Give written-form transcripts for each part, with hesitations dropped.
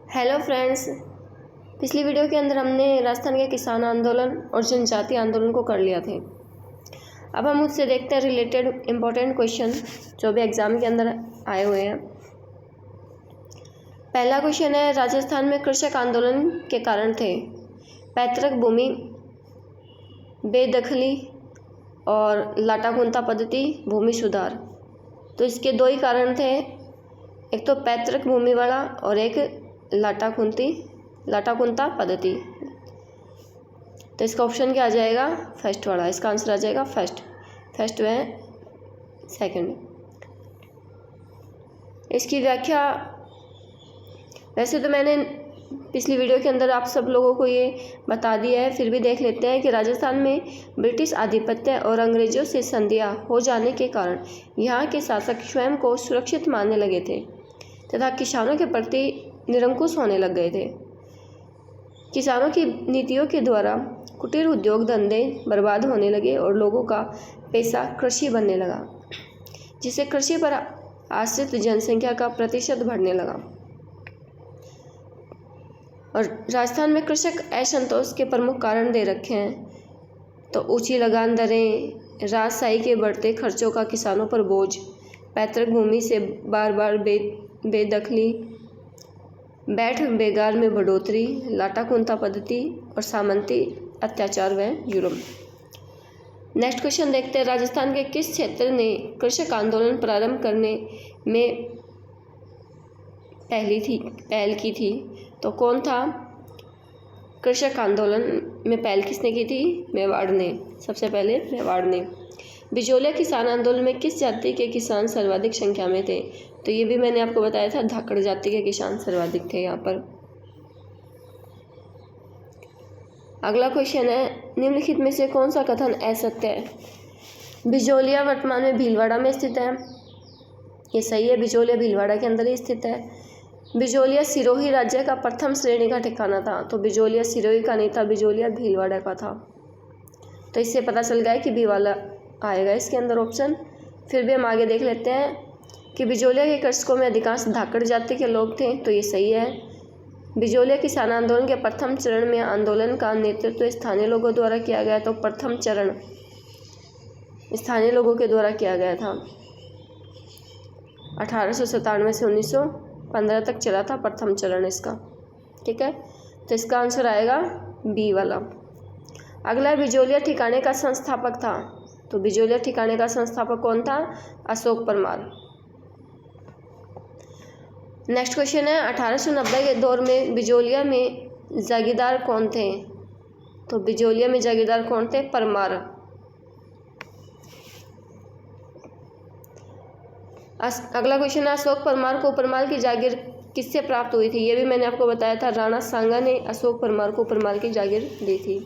Hello friends, पिछली video के अंदर हमने राजस्थान के किसान आंदोलन और जनजाति आंदोलन को कर लिया थे। अब हम उससे देखते हैं रिलेटेड इम्पोर्टेंट क्वेश्चन जो भी एग्ज़ाम के अंदर आए हुए हैं। पहला क्वेश्चन है, राजस्थान में कृषक आंदोलन के कारण थे पैतृक भूमि बेदखली और लाटाकुंता पद्धति भूमि सुधार। तो इसके दो ही कारण थे, एक तो पैतृक भूमि वाला और एक लाटाकुंता पद्धति। तो इसका ऑप्शन क्या आ जाएगा? फर्स्ट वाला। इसका आंसर आ जाएगा फर्स्ट व सेकंड। इसकी व्याख्या वैसे तो मैंने पिछली वीडियो के अंदर आप सब लोगों को ये बता दिया है, फिर भी देख लेते हैं कि राजस्थान में ब्रिटिश आधिपत्य और अंग्रेजों से संधियां हो जाने के कारण यहाँ के शासक स्वयं को सुरक्षित मानने लगे थे तथा किसानों के प्रति निरंकुश होने लग गए थे। किसानों की नीतियों के द्वारा कुटीर उद्योग धंधे बर्बाद होने लगे और लोगों का पैसा कृषि बनने लगा, जिससे कृषि पर आश्रित जनसंख्या का प्रतिशत बढ़ने लगा और राजस्थान में कृषक असंतोष के प्रमुख कारण दे रखे हैं। तो ऊंची लगान दरें, राजशाही के बढ़ते खर्चों का किसानों पर बोझ, पैतृक भूमि से बार बार बेदखली, बैठ बेगार में बढ़ोतरी, लाटाकुंता पद्धति और सामंती अत्याचार व जुर्म। नेक्स्ट क्वेश्चन देखते हैं, राजस्थान के किस क्षेत्र ने कृषक आंदोलन प्रारंभ करने में पहल की थी? तो कौन था? कृषक आंदोलन में पहल किसने की थी? मेवाड़ ने। सबसे पहले मेवाड़ ने। बिजोलिया किसान आंदोलन में किस जाति के किसान सर्वाधिक संख्या में थे? तो ये भी मैंने आपको बताया था, धाकड़ जाति के किसान सर्वाधिक थे यहाँ पर। अगला क्वेश्चन है, निम्नलिखित में से कौन सा कथन असत्य है? बिजोलिया वर्तमान में भीलवाड़ा में स्थित है। ये सही है, बिजोलिया भीलवाड़ा के अंदर ही स्थित है। बिजोलिया सिरोही राज्य का प्रथम श्रेणी का ठिकाना था। तो बिजोलिया सिरोही का नहीं था, बिजोलिया भीलवाड़ा का था। तो इससे पता चल गया कि बी वाला आएगा इसके अंदर ऑप्शन। फिर भी हम आगे देख लेते हैं कि बिजोलिया के कृषकों में अधिकांश धाकड़ जाति के लोग थे। तो ये सही है। बिजोलिया किसान आंदोलन के प्रथम चरण में आंदोलन का नेतृत्व स्थानीय लोगों द्वारा किया गया। तो प्रथम चरण स्थानीय लोगों के द्वारा किया गया था। 1897 से 1915 तक चला था प्रथम चरण इसका। ठीक है, तो इसका आंसर आएगा बी वाला। अगला बिजोलिया ठिकाने का संस्थापक था। तो बिजोलिया ठिकाने का संस्थापक कौन था? अशोक परमार। नेक्स्ट क्वेश्चन है, 1890 के दौर में बिजोलिया में जागीरदार कौन थे? तो बिजोलिया में जागीरदार कौन थे? परमार। अगला क्वेश्चन है, अशोक परमार को परमार की जागीर किससे प्राप्त हुई थी? ये भी मैंने आपको बताया था, राणा सांगा ने अशोक परमार को परमार की जागीर दी थी।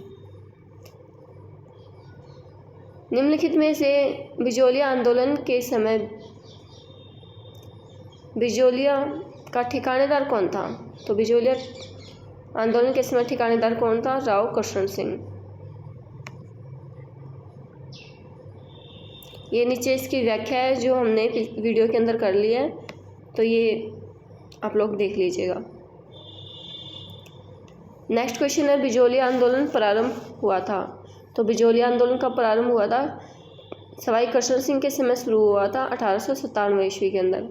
निम्नलिखित में से बिजोलिया आंदोलन के समय बिजोलिया का ठिकानेदार कौन था? तो बिजोलिया आंदोलन के समय ठिकानेदार कौन था? राव कृष्ण सिंह। ये नीचे इसकी व्याख्या है जो हमने वीडियो के अंदर कर ली है, तो ये आप लोग देख लीजिएगा। नेक्स्ट क्वेश्चन है, बिजोलिया आंदोलन प्रारंभ हुआ था। तो बिजोलिया आंदोलन का प्रारंभ हुआ था सवाई कृष्ण सिंह के समय शुरू हुआ था 1897 ईस्वी के अंदर।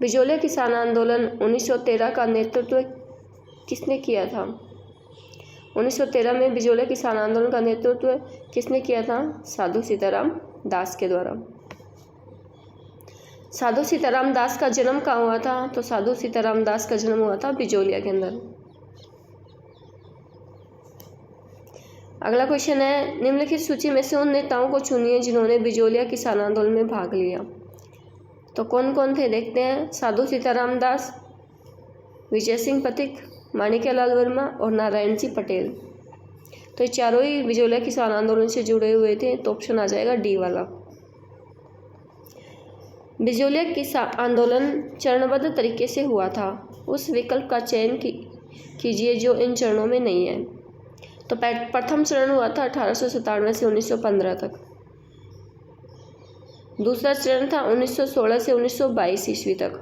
बिजोलिया किसान आंदोलन 1913 का नेतृत्व किसने किया था? 1913 में बिजोलिया किसान आंदोलन का नेतृत्व किसने किया था? साधु सीताराम दास के द्वारा। साधु सीताराम दास का जन्म कहाँ हुआ था? तो साधु सीताराम दास का जन्म हुआ था बिजोलिया के अंदर। अगला क्वेश्चन है, निम्नलिखित सूची में से उन नेताओं को चुनिए जिन्होंने बिजोलिया किसान आंदोलन में भाग लिया। तो कौन कौन थे देखते हैं। साधु सीताराम दास, विजय सिंह पथिक, माणिक्यलाल वर्मा और नारायण जी पटेल। तो ये चारों ही बिजोलिया किसान आंदोलन से जुड़े हुए थे। तो ऑप्शन आ जाएगा डी वाला। बिजोलिया किसान आंदोलन चरणबद्ध तरीके से हुआ था। उस विकल्प का चयन कीजिए जो इन चरणों में नहीं है। तो प्रथम चरण हुआ था 1897 से 1915 तक। दूसरा चरण था 1916 से 1922 ईस्वी तक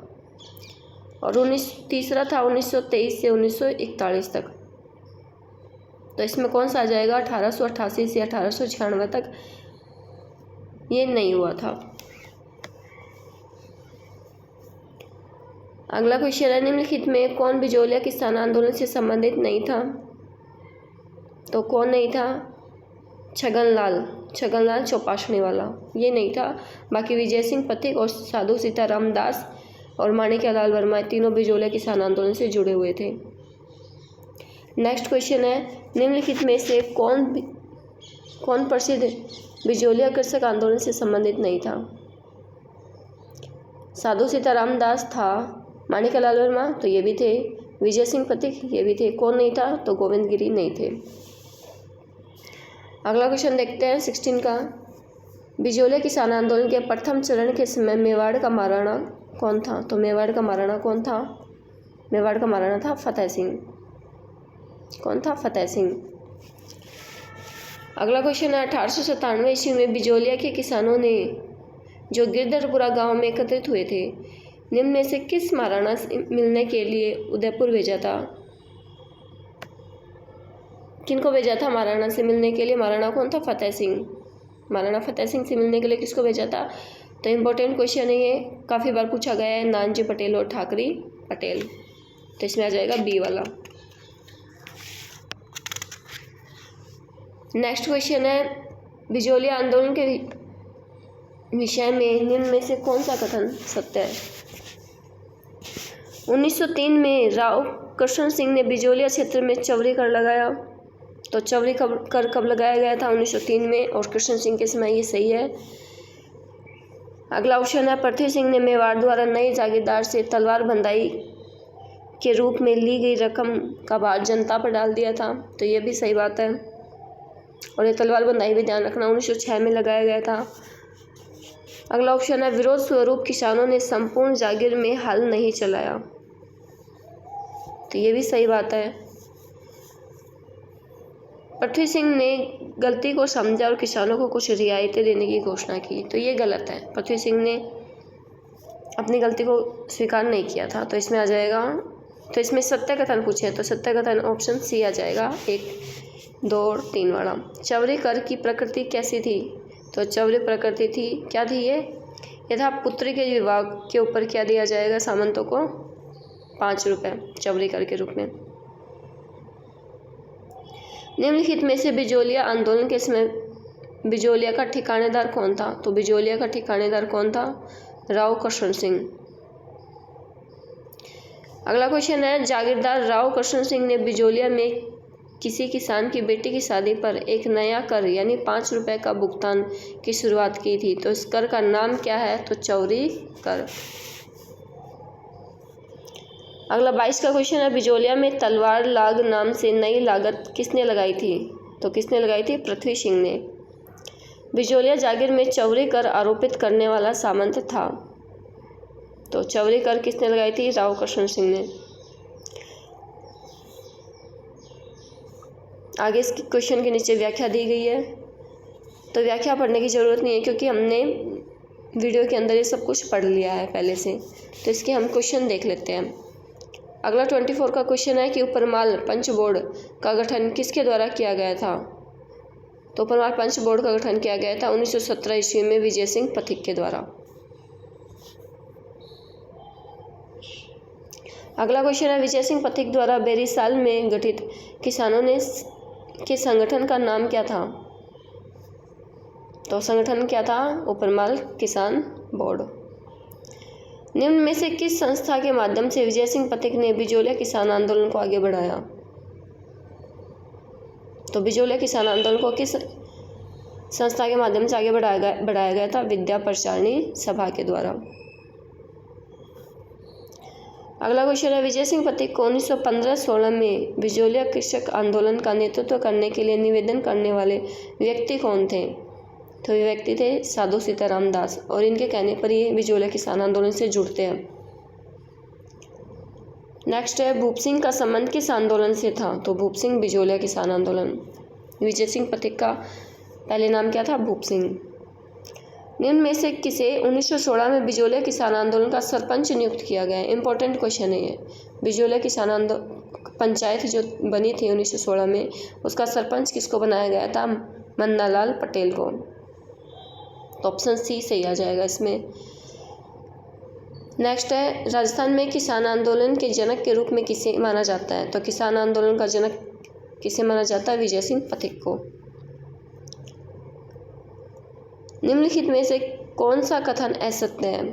और तीसरा था 1923 से 1941 तक। तो इसमें कौन सा आ जाएगा? 1888 से 1896 तक ये नहीं हुआ था। अगला क्वेश्चन है, निम्नलिखित में कौन बिजोलिया किसान आंदोलन से संबंधित नहीं था? तो कौन नहीं था? छगनलाल चौपाशनी वाला, ये नहीं था। बाकी विजय सिंह पथिक और साधु सीताराम दास और माणिक्यलाल वर्मा तीनों बिजोलिया किसान आंदोलन से जुड़े हुए थे। नेक्स्ट क्वेश्चन है, निम्नलिखित में से कौन प्रसिद्ध बिजोलिया कृषक आंदोलन से संबंधित नहीं था? साधु सीताराम दास था, माणिक्यलाल वर्मा तो ये भी थे, विजय सिंह पथिक ये भी थे। कौन नहीं था? तो गोविंद गिरी नहीं थे। अगला क्वेश्चन देखते हैं 16 का, बिजोलिया किसान आंदोलन के प्रथम चरण के समय मेवाड़ का महाराणा कौन था? तो मेवाड़ का महाराणा कौन था? मेवाड़ का महाराणा था फतेह सिंह। कौन था? फतेह सिंह। अगला क्वेश्चन है, 1897 ईस्वी में बिजोलिया के किसानों ने जो गिरधरपुरा गांव में एकत्रित हुए थे, निम्न में से किस महाराणा से मिलने के लिए उदयपुर भेजा था? किनको भेजा था महाराणा से मिलने के लिए? महाराणा कौन था? फतेह सिंह। महाराणा फतेह सिंह से मिलने के लिए किसको भेजा था? तो इम्पोर्टेंट क्वेश्चन है ये, काफ़ी बार पूछा गया है, नानजी पटेल और ठाकरी पटेल। तो इसमें आ जाएगा बी वाला। नेक्स्ट क्वेश्चन है, बिजोलिया आंदोलन के विषय में निम्न में से कौन सा कथन सत्य है? 1903 में राव कृष्ण सिंह ने बिजोलिया क्षेत्र में चवरी कर लगाया। तो चवरी कर कब लगाया गया था? 1903 में, और कृष्ण सिंह के समय, ये सही है। अगला ऑप्शन है, पृथ्वी सिंह ने मेवाड़ द्वारा नए जागीरदार से तलवार बंधाई के रूप में ली गई रकम का भार जनता पर डाल दिया था। तो ये भी सही बात है। और ये तलवार बंधाई भी ध्यान रखना 1906 में लगाया गया था। अगला ऑप्शन है, विरोध स्वरूप किसानों ने संपूर्ण जागीर में हल नहीं चलाया। तो ये भी सही बात है। पृथ्वी सिंह ने गलती को समझा और किसानों को कुछ रियायतें देने की घोषणा की। तो ये गलत है, पृथ्वी सिंह ने अपनी गलती को स्वीकार नहीं किया था। तो इसमें आ जाएगा, तो इसमें सत्य कथन पूछे तो सत्य कथन ऑप्शन सी आ जाएगा, 1, 2 और 3 वाला। चवरी कर की प्रकृति कैसी थी? तो चवरी प्रकृति थी, क्या थी ये? यथा पुत्री के विवाह के ऊपर क्या दिया जाएगा सामंतों को? 5 रुपये चवरी कर के रूप में। निम्नलिखित में से बिजोलिया आंदोलन के समय बिजोलिया का ठिकानेदार कौन था? तो बिजोलिया का ठिकानेदार कौन था? राव कृष्ण सिंह। अगला क्वेश्चन है, जागीरदार राव कृष्ण सिंह ने बिजोलिया में किसी किसान की बेटी की शादी पर एक नया कर यानी 5 रुपये का भुगतान की शुरुआत की थी। तो इस कर का नाम क्या है? तो चौरी कर। अगला 22 का क्वेश्चन है, बिजोलिया में तलवार लाग नाम से नई लागत किसने लगाई थी? तो किसने लगाई थी? पृथ्वी सिंह ने। बिजोलिया जागीर में चौरी कर आरोपित करने वाला सामंत था। तो चौरी कर किसने लगाई थी? राव कृष्ण सिंह ने। आगे इस क्वेश्चन के नीचे व्याख्या दी गई है, तो व्याख्या पढ़ने की ज़रूरत नहीं है क्योंकि हमने वीडियो के अंदर ये सब कुछ पढ़ लिया है पहले से। तो इसके हम क्वेश्चन देख लेते हैं। अगला 24 का क्वेश्चन है कि उपरमाल पंच बोर्ड का गठन किसके द्वारा किया गया था? तो उपरमाल पंच बोर्ड का गठन किया गया था 1917 ईस्वी में विजय सिंह पथिक के द्वारा। अगला क्वेश्चन है, विजय सिंह पथिक द्वारा बेरीसाल में गठित किसानों ने के संगठन का नाम क्या था? तो संगठन क्या था? उपरमाल किसान बोर्ड। निम्न में से किस संस्था के माध्यम से विजय सिंह पथिक ने बिजोलिया किसान आंदोलन को आगे बढ़ाया? तो बिजोलिया किसान आंदोलन को किस संस्था के माध्यम से आगे बढ़ाया गया था? विद्या प्रचारिणी सभा के द्वारा। अगला क्वेश्चन है, विजय सिंह पथिक को 1915-16 में बिजोलिया कृषक आंदोलन का नेतृत्व करने के लिए निवेदन करने वाले व्यक्ति कौन थे? तो ये व्यक्ति थे साधु सीताराम दास, और इनके कहने पर ये बिजोलिया किसान आंदोलन से जुड़ते हैं। नेक्स्ट है, भूप सिंह का संबंध किस आंदोलन से था? तो भूप सिंह बिजोलिया किसान आंदोलन। विजय सिंह पथिक का पहले नाम क्या था? भूप सिंह। निम्न में से किसे 1916 में बिजोलिया किसान आंदोलन का सरपंच नियुक्त किया गया? इंपॉर्टेंट क्वेश्चन है ये। बिजोलिया किसान आंदोलन पंचायत जो बनी थी 1916 में, उसका सरपंच किसको बनाया गया था? मन्नालाल पटेल को। तो ऑप्शन सी सही आ जाएगा इसमें। नेक्स्ट है, राजस्थान में किसान आंदोलन के जनक के रूप में किसे माना जाता है? तो किसान आंदोलन का जनक किसे माना जाता है? विजय सिंह पथिक को। निम्नलिखित में से कौन सा कथन असत्य है?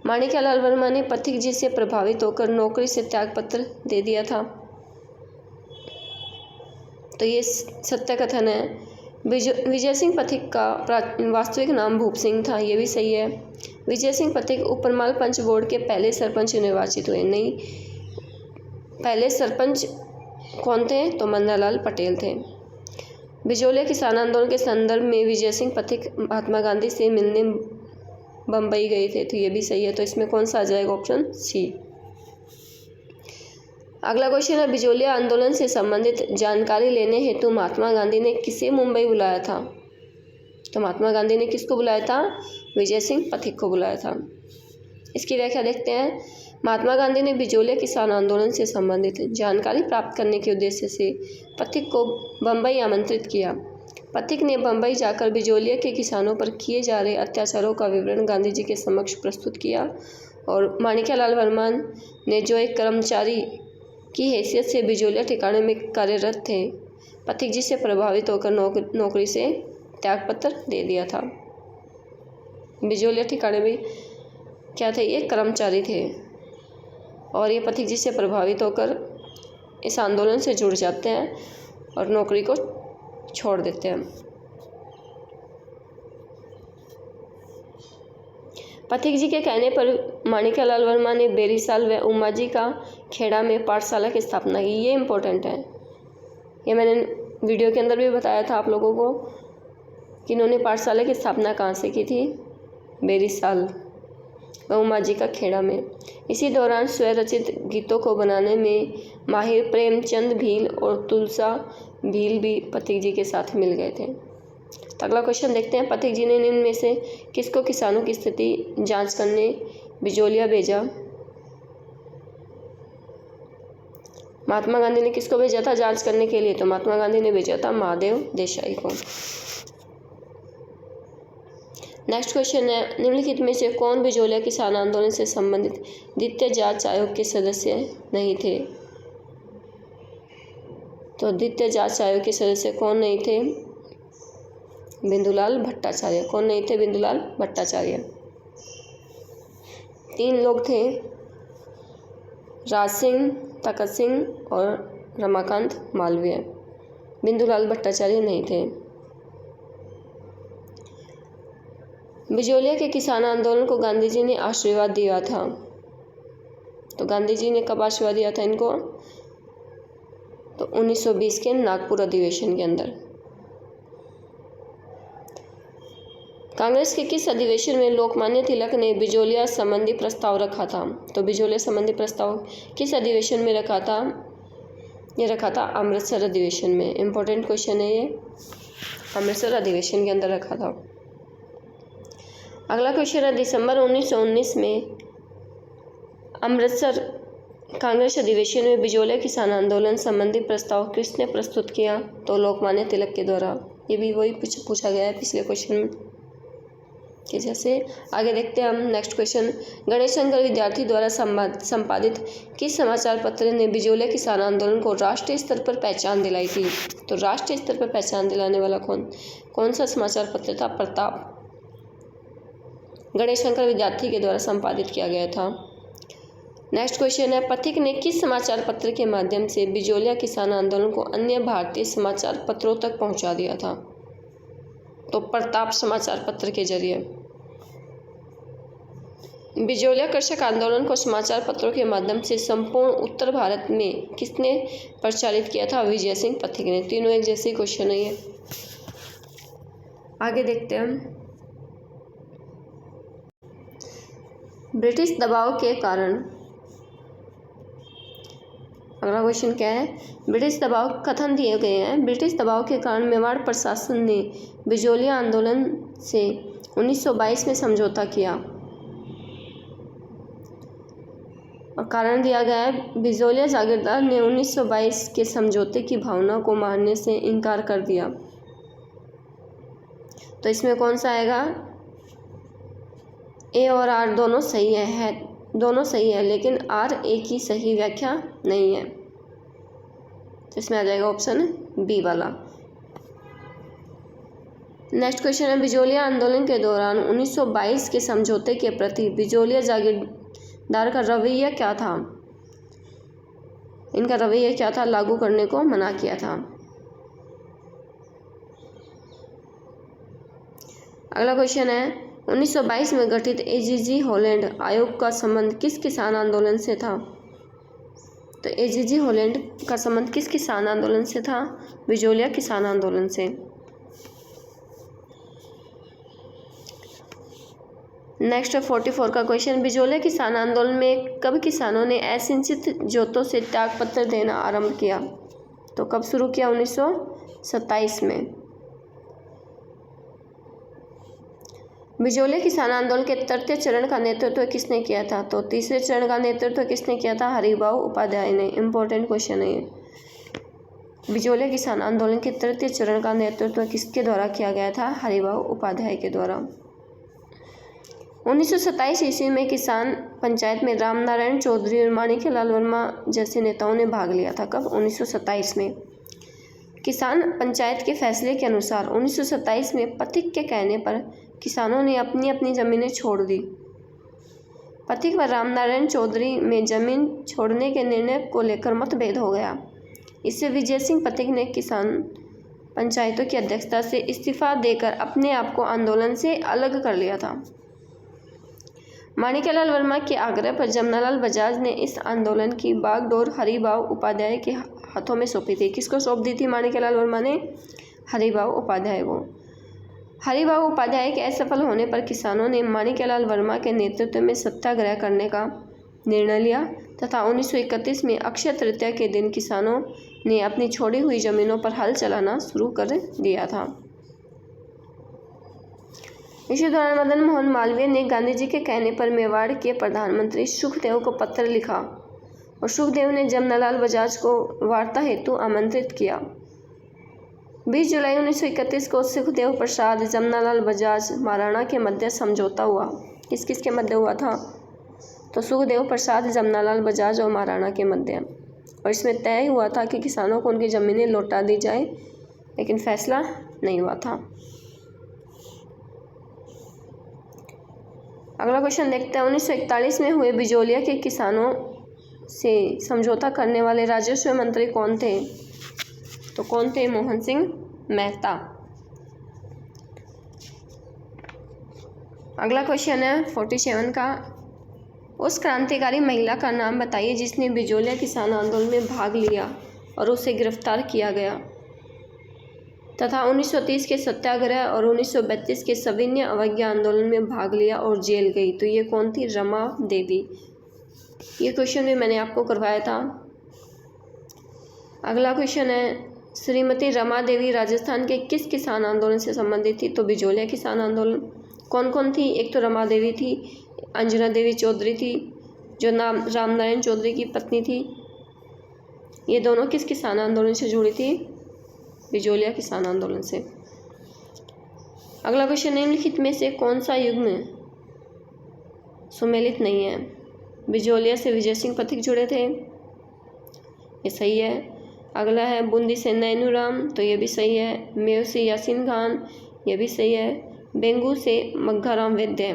माणिक्यलाल वर्मा ने पथिक जी से प्रभावित होकर नौकरी से त्यागपत्र दे दिया था। तो ये सत्य कथन है। विजय सिंह पथिक का वास्तविक नाम भूप सिंह था, ये भी सही है। विजय सिंह पथिक उपरमाल पंच बोर्ड के पहले सरपंच निर्वाचित हुए? नहीं, पहले सरपंच कौन थे? तो मन्नालाल पटेल थे। बिजोलिया किसान आंदोलन के संदर्भ में विजय सिंह पथिक महात्मा गांधी से मिलने बम्बई गए थे, तो ये भी सही है। तो इसमें कौन सा आ जाएगा? Option C. अगला क्वेश्चन है, बिजोलिया आंदोलन से संबंधित जानकारी लेने हेतु महात्मा गांधी ने किसे मुंबई बुलाया था? तो महात्मा गांधी ने किसको बुलाया था? विजय सिंह पथिक को बुलाया था। इसकी व्याख्या देखते हैं। महात्मा गांधी ने बिजोलिया किसान आंदोलन से संबंधित जानकारी प्राप्त करने के उद्देश्य से पथिक को बम्बई आमंत्रित किया। पथिक ने बम्बई जाकर बिजोलिया के किसानों पर किए जा रहे अत्याचारों का विवरण गांधी जी के समक्ष प्रस्तुत किया और माणिक्यलाल वर्मा ने, जो एक कर्मचारी की हैसियत से बिजोलिया ठिकाने में कार्यरत थे, पथिक जी से प्रभावित होकर नौकरी से त्यागपत्र दे दिया था। बिजोलिया ठिकाने में क्या थे? ये कर्मचारी थे और ये पथिक जी से प्रभावित होकर इस आंदोलन से जुड़ जाते हैं और नौकरी को छोड़ देते हैं। पथिक जी के कहने पर माणिक्यलाल वर्मा ने बेरीसाल व उमाजी का खेड़ा में पाठशाला की स्थापना की। ये इम्पोर्टेंट है, ये मैंने वीडियो के अंदर भी बताया था आप लोगों को कि इन्होंने पाठशाला की स्थापना कहाँ से की थी? बेरीसाल व उमाजी का खेड़ा में। इसी दौरान स्वरचित गीतों को बनाने में माहिर प्रेमचंद भील और तुलसा भील भी पथिक जी के साथ मिल गए थे। तो अगला क्वेश्चन देखते हैं। पथिक जी ने निम्न में से किसको किसानों की स्थिति जांच करने बिजोलिया भेजा? महात्मा गांधी ने किसको भेजा था जांच करने के लिए? तो महात्मा गांधी ने भेजा था महादेव देसाई को। नेक्स्ट क्वेश्चन है, निम्नलिखित में से कौन बिजोलिया किसान आंदोलन से संबंधित द्वितीय जांच आयोग के सदस्य नहीं थे? तो द्वितीय जांच आयोग के सदस्य कौन नहीं थे? बिंदुलाल भट्टाचार्य। कौन नहीं थे? बिंदुलाल भट्टाचार्य। 3 लोग थे, राज सिंह, तखत सिंह और रमाकांत मालवीय। बिंदुलाल भट्टाचार्य नहीं थे। बिजोलिया के किसान आंदोलन को गांधी जी ने आशीर्वाद दिया था। तो गांधी जी ने कब आशीर्वाद दिया था इनको? तो 1920 के नागपुर अधिवेशन के अंदर। कांग्रेस के किस अधिवेशन में लोकमान्य तिलक ने बिजोलिया संबंधी प्रस्ताव रखा था? तो बिजोलिया संबंधी प्रस्ताव किस अधिवेशन में रखा था? ये रखा था अमृतसर अधिवेशन में। इम्पोर्टेंट क्वेश्चन है ये, अमृतसर अधिवेशन के अंदर रखा था। अगला क्वेश्चन है, दिसंबर 1919 में अमृतसर कांग्रेस अधिवेशन में बिजोलिया किसान आंदोलन संबंधी प्रस्ताव किसने प्रस्तुत किया? तो लोकमान्य तिलक के द्वारा। ये भी वही पूछा गया है पिछले क्वेश्चन के जैसे। आगे देखते हैं हम नेक्स्ट क्वेश्चन। गणेश शंकर विद्यार्थी द्वारा संपादित किस समाचार पत्र ने बिजोलिया किसान आंदोलन को राष्ट्रीय स्तर पर पहचान दिलाई थी? तो राष्ट्रीय स्तर पर पहचान दिलाने वाला कौन सा समाचार पत्र था? प्रताप। गणेश शंकर विद्यार्थी के द्वारा संपादित किया गया था। नेक्स्ट क्वेश्चन है, पथिक ने किस समाचार पत्र के माध्यम से बिजोलिया किसान आंदोलन को अन्य भारतीय समाचार पत्रों तक पहुंचा दिया था? तो प्रताप समाचार पत्र के जरिए। बिजोलिया कृषक आंदोलन को समाचार पत्रों के माध्यम से संपूर्ण उत्तर भारत में किसने प्रचारित किया था? विजय सिंह पथिक ने। तीनों एक जैसे क्वेश्चन है ये। आगे देखते हैं, ब्रिटिश दबाव के कारण। अगला क्वेश्चन क्या है? ब्रिटिश दबाव कथन दिए गए हैं। ब्रिटिश दबाव के कारण मेवाड़ प्रशासन ने बिजोलिया आंदोलन से 1922 में समझौता किया और कारण दिया गया है बिजोलिया जागीरदार ने 1922 के समझौते की भावना को मानने से इनकार कर दिया। तो इसमें कौन सा आएगा? ए और आर दोनों सही है दोनों सही है, लेकिन आर ए की सही व्याख्या नहीं है। तो इसमें आ जाएगा ऑप्शन बी वाला। नेक्स्ट क्वेश्चन है, बिजोलिया आंदोलन के दौरान 1922 के समझौते के प्रति बिजोलिया जागीरदार का रवैया क्या था? इनका रवैया क्या था? लागू करने को मना किया था। अगला क्वेश्चन है, 1922 में गठित एजीजी हॉलैंड आयोग का संबंध किस किसान आंदोलन से था? तो एजीजी हॉलैंड का संबंध किस किसान आंदोलन से था? बिजोलिया किसान आंदोलन से। नेक्स्ट है 44 का क्वेश्चन, बिजोलिया किसान आंदोलन में कब किसानों ने असिंचित जोतों से त्यागपत्र देना आरंभ किया? तो कब शुरू किया? 1927 में। बिजोलिया किसान आंदोलन के तृतीय चरण का नेतृत्व किसने किया था? तो तीसरे चरण का नेतृत्व किसने किया था? हरिभाऊ उपाध्याय ने। इम्पोर्टेंट क्वेश्चन है ये। बिजोलिया किसान आंदोलन के तृतीय चरण का नेतृत्व किसके द्वारा किया गया था? हरिभाऊ उपाध्याय के द्वारा। 1927 ईस्वी में किसान पंचायत में रामनारायण चौधरी और माणिक्यलाल वर्मा जैसे नेताओं ने भाग लिया था। कब? 1927 में। किसान पंचायत के फैसले के अनुसार 1927 में पथिक के कहने पर किसानों ने अपनी अपनी ज़मीनें छोड़ दी। पथिक व रामनारायण चौधरी में ज़मीन छोड़ने के निर्णय को लेकर मतभेद हो गया। इससे विजय सिंह पथिक ने किसान पंचायतों की अध्यक्षता से इस्तीफा देकर अपने आप को आंदोलन से अलग कर लिया था। माणिक्यलाल वर्मा के आग्रह पर जमनालाल बजाज ने इस आंदोलन की बागडोर हरिभाऊ उपाध्याय के हाथों में सौंपी थी। किसको सौंप दी थी माणिक्यलाल वर्मा ने? हरिभाऊ उपाध्याय को। हरिभाऊ उपाध्याय के असफल होने पर किसानों ने माणिक्यलाल वर्मा के नेतृत्व में सत्याग्रह करने का निर्णय लिया तथा 1931 में अक्षय तृतीया के दिन किसानों ने अपनी छोड़ी हुई जमीनों पर हल चलाना शुरू कर दिया था। इसी दौरान मदन मोहन मालवीय ने गांधी जी के कहने पर मेवाड़ के प्रधानमंत्री सुखदेव को पत्र लिखा और सुखदेव ने जमनालाल बजाज को वार्ता हेतु आमंत्रित किया। 20 जुलाई 1931 को सुखदेव प्रसाद जमनालाल बजाज महाराणा के मध्य समझौता हुआ। किस किस के मध्य हुआ था? तो सुखदेव प्रसाद जमनालाल बजाज और महाराणा के मध्य। और इसमें तय हुआ था कि किसानों को उनकी ज़मीनें लौटा दी जाए, लेकिन फैसला नहीं हुआ था। अगला क्वेश्चन देखते हैं, 1941 में हुए बिजोलिया के किसानों से समझौता करने वाले राजस्व मंत्री कौन थे? तो कौन थे? मोहन सिंह मेहता। अगला क्वेश्चन है 47 का, उस क्रांतिकारी महिला का नाम बताइए जिसने बिजोलिया किसान आंदोलन में भाग लिया और उसे गिरफ्तार किया गया तथा 1930 के सत्याग्रह और 1932 के सविनय अवज्ञा आंदोलन में भाग लिया और जेल गई। तो ये कौन थी? रमा देवी। ये क्वेश्चन भी मैंने आपको करवाया था। अगला क्वेश्चन है, श्रीमती रमा देवी राजस्थान के किस किसान आंदोलन से संबंधित थी? तो बिजोलिया किसान आंदोलन। कौन कौन थी? एक तो रमा देवी थी, अंजना देवी चौधरी थी जो नाम रामनारायण चौधरी की पत्नी थी। ये दोनों किस किसान आंदोलन से जुड़ी थी? बिजोलिया किसान आंदोलन से। अगला क्वेश्चन, निम्नलिखित में से कौन सा युग्म सुमेलित नहीं है? बिजोलिया से विजय सिंह पथिक जुड़े थे, ये सही है। अगला है बूंदी से नैनूराम, तो ये भी सही है। मेव से यासीन खान, ये भी सही है। बेंगू से मग्घाराम वैद्य,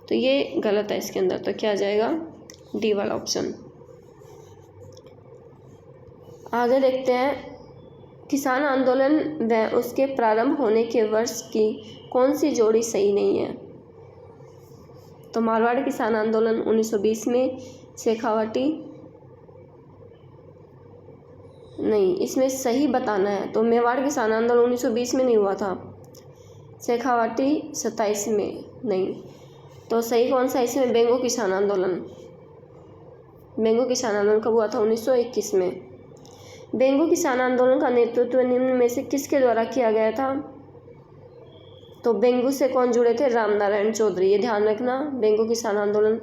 तो ये गलत है इसके अंदर। तो क्या आ जाएगा? डी वाला ऑप्शन। आगे देखते हैं, किसान आंदोलन व उसके प्रारंभ होने के वर्ष की कौन सी जोड़ी सही नहीं है? तो मारवाड़ किसान आंदोलन 1920 में, शेखावाटी नहीं, इसमें सही बताना है। तो मेवाड़ किसान आंदोलन 1920 में नहीं हुआ था, शेखावाटी 27 में नहीं। तो सही कौन सा इसमें? बेंगो किसान आंदोलन। बेंगो किसान आंदोलन कब हुआ था? 1921 में। बेंगो किसान आंदोलन का नेतृत्व निम्न में से किसके द्वारा किया गया था? तो बेंगू से कौन जुड़े थे? रामनारायण चौधरी। ये ध्यान रखना, बेंगू किसान आंदोलन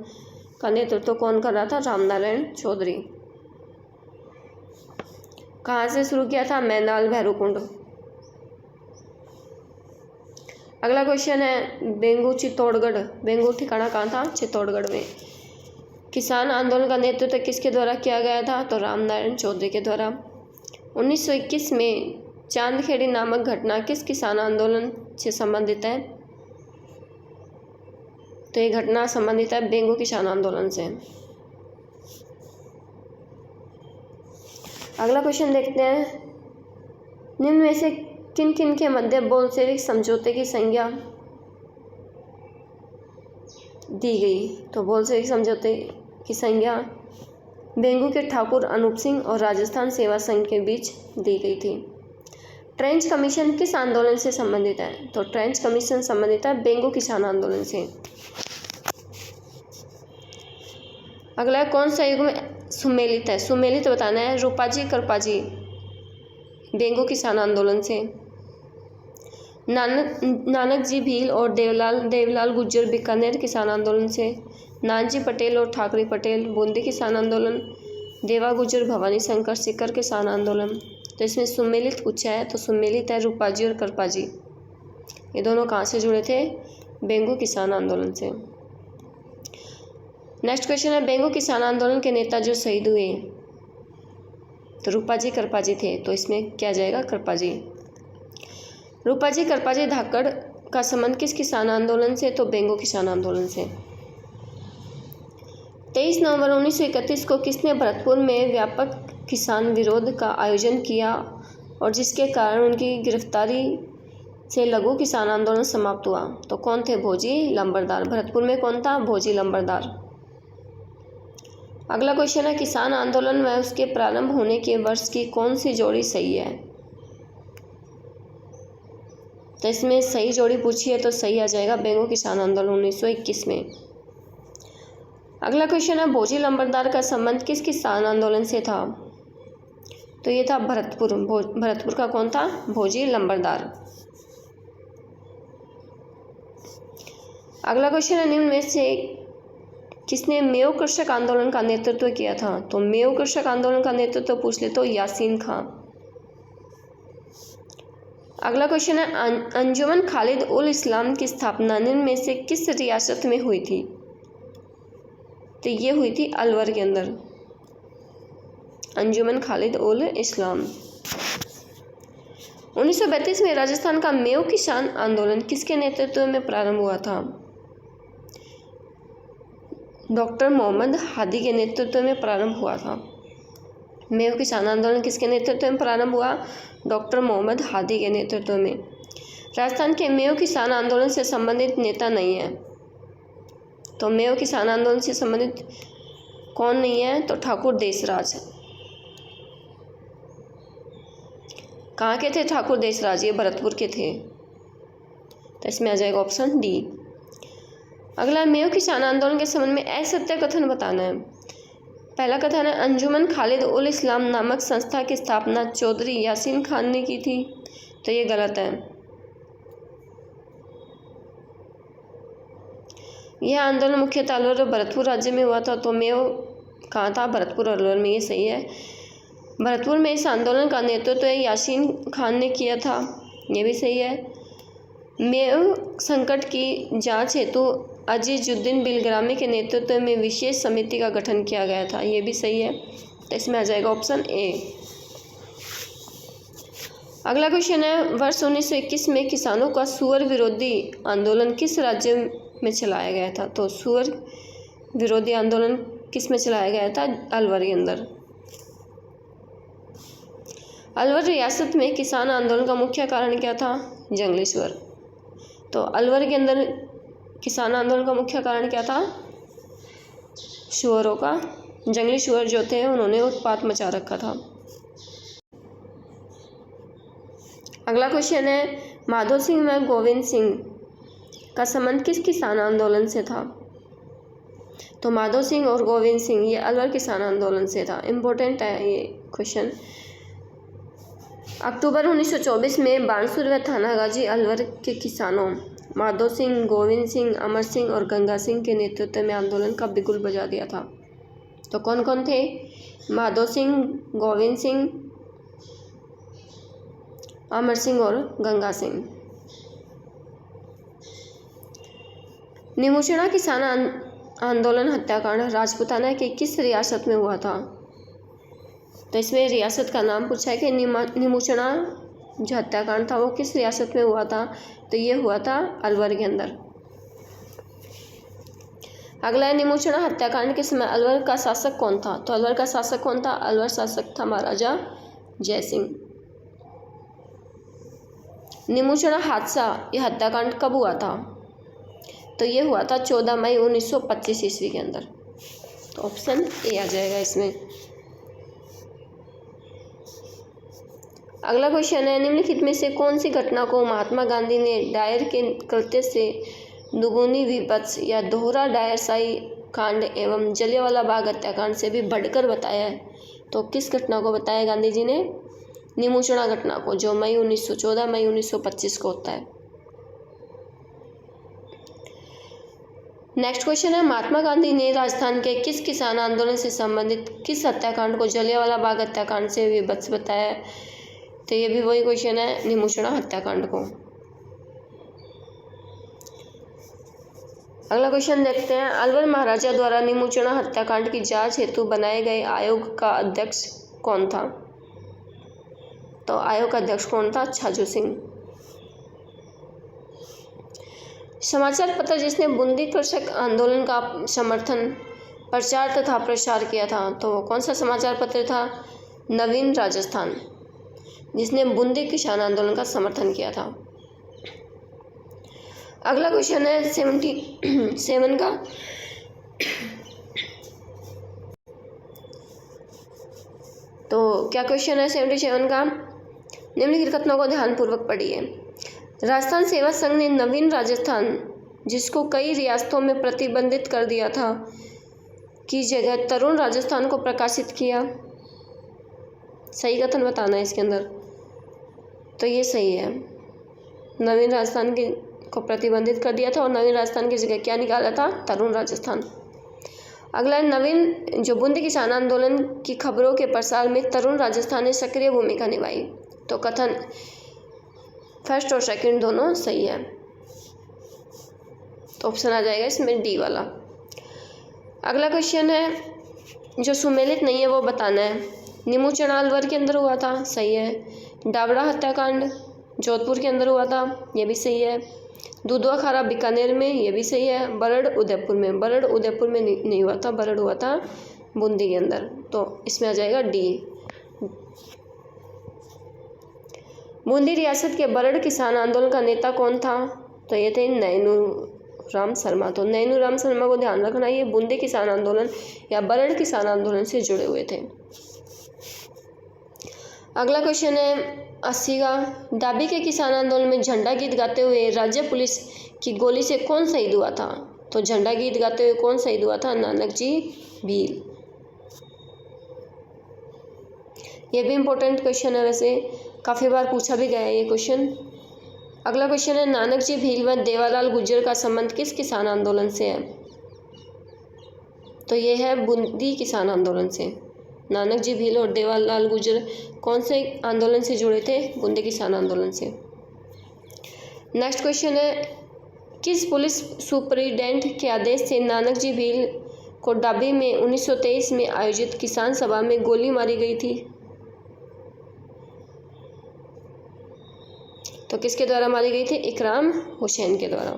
का नेतृत्व कौन कर रहा था? रामनारायण चौधरी। कहाँ से शुरू किया था? मैनाल भैरवकुंड। अगला क्वेश्चन है बेंगू चित्तौड़गढ़। बेंगू ठिकाना कहाँ था? चित्तौड़गढ़ में। किसान आंदोलन का नेतृत्व किसके द्वारा किया गया था? तो रामनारायण चौधरी के द्वारा। 1921 में चांदखेड़ी नामक घटना किस किसान आंदोलन से संबंधित है? तो ये घटना संबंधित है बेंगू किसान आंदोलन से। अगला क्वेश्चन देखते हैं, निम्न में से किन किन के मध्य बोल्शेविक समझौते की संज्ञा दी गई? तो बोल्शेविक समझौते की संज्ञा बेंगू के ठाकुर अनूप सिंह और राजस्थान सेवा संघ के बीच दी गई थी। ट्रेंच कमीशन किस आंदोलन से संबंधित है? तो ट्रेंच कमीशन संबंधित है बेंगू किसान आंदोलन से। अगला है कौन सा युग में सुमेलित है? सुमेलित बताना है रूपाजी करपाजी बेंगू किसान आंदोलन से। नानक जी भील और देवलाल गुज्जर बीकानेर किसान आंदोलन से। नानजी पटेल और ठाकरे पटेल बूंदी किसान आंदोलन। देवा गुज्जर भवानी शंकर सीकर किसान आंदोलन। तो इसमें सुमेलित पूछा है, तो सुमेलित है रूपाजी और करपाजी। ये दोनों कहाँ से जुड़े थे? बेंगू किसान आंदोलन से। नेक्स्ट क्वेश्चन है बेंगू किसान आंदोलन के नेता जो शहीद हुए, तो रूपाजी करपाजी थे। तो इसमें क्या जाएगा? करपाजी। रूपाजी करपाजी धाकड़ का संबंध किस किसान आंदोलन से? तो बेंगू किसान आंदोलन से। 23 नवंबर 1931 को किसने भरतपुर में व्यापक किसान विरोध का आयोजन किया और जिसके कारण उनकी गिरफ्तारी से लघु किसान आंदोलन समाप्त हुआ? तो कौन थे? भोजी लंबरदार। भरतपुर में कौन था? भोजी लंबरदार। अगला क्वेश्चन है किसान आंदोलन व उसके प्रारंभ होने के वर्ष की कौन सी जोड़ी सही है? तो इसमें सही जोड़ी पूछी है, तो सही आ जाएगा बेंगू किसान आंदोलन 1921 में। अगला क्वेश्चन है भोजी लंबरदार का संबंध किस किसान आंदोलन से था? तो ये था भरतपुर। भरतपुर का कौन था? भोजी लंबरदार। अगला क्वेश्चन है निम्न में से किसने मेव कृषक आंदोलन का नेतृत्व किया था? तो मेव कृषक आंदोलन का नेतृत्व पूछ ले तो यासीन खां। अगला क्वेश्चन है अंजुमन खालिद उल इस्लाम की स्थापना निम्न में से किस रियासत में हुई थी? तो ये हुई थी अलवर के अंदर, अंजुमन खालिद उल इस्लाम। 1932 में राजस्थान का मेव किसान आंदोलन किसके नेतृत्व में प्रारंभ हुआ था? डॉक्टर मोहम्मद हादी के नेतृत्व में प्रारंभ हुआ था। मेव किसान आंदोलन किसके नेतृत्व में प्रारंभ हुआ? डॉक्टर मोहम्मद हादी के नेतृत्व में। राजस्थान के मेव किसान आंदोलन से संबंधित नेता नहीं है, तो मेव किसान आंदोलन से संबंधित कौन नहीं है? तो ठाकुर देशराज। कहाँ के थे ठाकुर देशराज? ये भरतपुर के थे, तो इसमें आ जाएगा ऑप्शन डी। अगला मेव किसान आंदोलन के संबंध में असत्य कथन बताना है। पहला कथन है अंजुमन खालिद उल इस्लाम नामक संस्था की स्थापना चौधरी यासीन खान ने की थी, तो ये गलत है। यह आंदोलन मुख्यतः अलवर और भरतपुर राज्य में हुआ था, तो मेव कहाँ था? भरतपुर और अलवर में, ये सही है। भरतपुर में इस आंदोलन का नेतृत्व यासीन खान ने किया था, ये भी सही है। मेव संकट की जांच हेतु अजीजुद्दीन बिलग्रामी के नेतृत्व में विशेष समिति का गठन किया गया था, ये भी सही है। तो इसमें आ जाएगा ऑप्शन ए। अगला क्वेश्चन है वर्ष 1921 में किसानों का सुअर विरोधी आंदोलन किस राज्य में चलाया गया था? तो सुअर विरोधी आंदोलन किस में चलाया गया था? अलवर के अंदर। अलवर रियासत में किसान आंदोलन का मुख्य कारण क्या था? जंगली सुअर। तो अलवर के अंदर किसान आंदोलन का मुख्य कारण क्या था? सुअरों का, जंगली सुअर जो थे उन्होंने उत्पात मचा रखा था। अगला क्वेश्चन है माधो सिंह व गोविंद सिंह का संबंध किस किसान आंदोलन से था? तो माधो सिंह और गोविंद सिंह ये अलवर किसान आंदोलन से था। इम्पोर्टेंट है ये क्वेश्चन। अक्टूबर 1924 में बानसूर व थानागाजी अलवर के किसानों माधो सिंह, गोविंद सिंह, अमर सिंह और गंगा सिंह के नेतृत्व में आंदोलन का बिगुल बजा दिया था। तो कौन कौन थे? माधो सिंह, गोविंद सिंह, अमर सिंह और गंगा सिंह। निमुचना किसान आंदोलन हत्याकांड राजपूताना के किस रियासत में हुआ था? तो इसमें रियासत का नाम पूछा है कि निमुचना जो हत्याकांड था वो किस रियासत में हुआ था? तो ये हुआ था अलवर के अंदर। अगला है, निमुचना हत्याकांड के समय अलवर का शासक कौन था? तो अलवर का शासक कौन था? अलवर शासक था महाराजा जयसिंह। निमुचना हादसा यह हत्याकांड कब हुआ था? तो ये हुआ था 14 मई 1925 ईस्वी के अंदर। तो ऑप्शन ए आ जाएगा इसमें। अगला क्वेश्चन है, निम्नलिखित में से कौन सी घटना को महात्मा गांधी ने डायर के कृत्य से दुगुनी विभत्स या दोहरा डायरशाही कांड एवं जलियांवाला बाग हत्याकांड से भी बढ़कर बताया है? तो किस घटना को बताया गांधी जी ने? निमुचना घटना को, जो 14 मई 1925 को होता है। नेक्स्ट क्वेश्चन है, महात्मा गांधी ने राजस्थान के किस किसान आंदोलन से संबंधित किस हत्याकांड को जलियांवाला बाग हत्याकांड से विभत्स बताया? तो ये भी वही क्वेश्चन है, निमुचना हत्याकांड को। अगला क्वेश्चन देखते हैं, अलवर महाराजा द्वारा निमुचना हत्याकांड की जांच हेतु बनाए गए आयोग का अध्यक्ष कौन था? तो आयोग का अध्यक्ष कौन था? छाजू सिंह। समाचार पत्र जिसने बूंदी कृषक आंदोलन का समर्थन, प्रचार तथा प्रसार किया था, तो वो कौन सा समाचार पत्र था? नवीन राजस्थान, जिसने बूंदी किसान आंदोलन का समर्थन किया था। अगला क्वेश्चन है 77 का, तो क्या क्वेश्चन है 77 का? निम्नलिखित कथनों को ध्यानपूर्वक पढ़िए। राजस्थान सेवा संघ ने नवीन राजस्थान, जिसको कई रियासतों में प्रतिबंधित कर दिया था, की जगह तरुण राजस्थान को प्रकाशित किया। सही कथन बताना है इसके अंदर। तो ये सही है, नवीन राजस्थान को प्रतिबंधित कर दिया था और नवीन राजस्थान की जगह क्या निकाला था? तरुण राजस्थान। अगला है, नवीन जो बूंदी किसान आंदोलन की खबरों के प्रसार में तरुण राजस्थान ने सक्रिय भूमिका निभाई। तो कथन फर्स्ट और सेकंड दोनों सही है। तो ऑप्शन आ जाएगा इसमें डी वाला। अगला क्वेश्चन है, जो सुमेलित नहीं है वो बताना है। निमुचना अलवर के अंदर हुआ था, सही है। डाबरा हत्याकांड जोधपुर के अंदर हुआ था, ये भी सही है। दूधवा खारा बीकानेर में, ये भी सही है। बरड़ उदयपुर में, बरड़ उदयपुर में नहीं हुआ था, बरड़ हुआ था बूंदी के अंदर। तो इसमें आ जाएगा डी। बूंदी रियासत के बरड़ किसान आंदोलन का नेता कौन था? तो ये थे नैनूराम शर्मा। तो नैनूराम शर्मा को ध्यान रखना, ये बूंदी किसान आंदोलन या बरड़ किसान आंदोलन से जुड़े हुए थे। अगला क्वेश्चन है 80 का, डाबी के किसान आंदोलन में झंडा गीत गाते हुए राज्य पुलिस की गोली से कौन शहीद हुआ था? तो झंडा गीत गाते हुए कौन शहीद हुआ था? नानक जी भील। ये भी इम्पोर्टेंट क्वेश्चन है, वैसे काफ़ी बार पूछा भी गया है ये क्वेश्चन। अगला क्वेश्चन है, नानक जी भील व देवालाल गुर्जर का संबंध किस किसान आंदोलन से है? तो ये है बूंदी किसान आंदोलन से। नानक जी भील और देवालाल गुर्जर कौन से आंदोलन से जुड़े थे? बूंदी किसान आंदोलन से। नेक्स्ट क्वेश्चन है, किस पुलिस सुपरिटेंडेंट के आदेश से नानक जी भील को डाबी में 1923 में आयोजित किसान सभा में गोली मारी गई थी? तो किसके द्वारा मारी गई थी? इकराम हुसैन के द्वारा।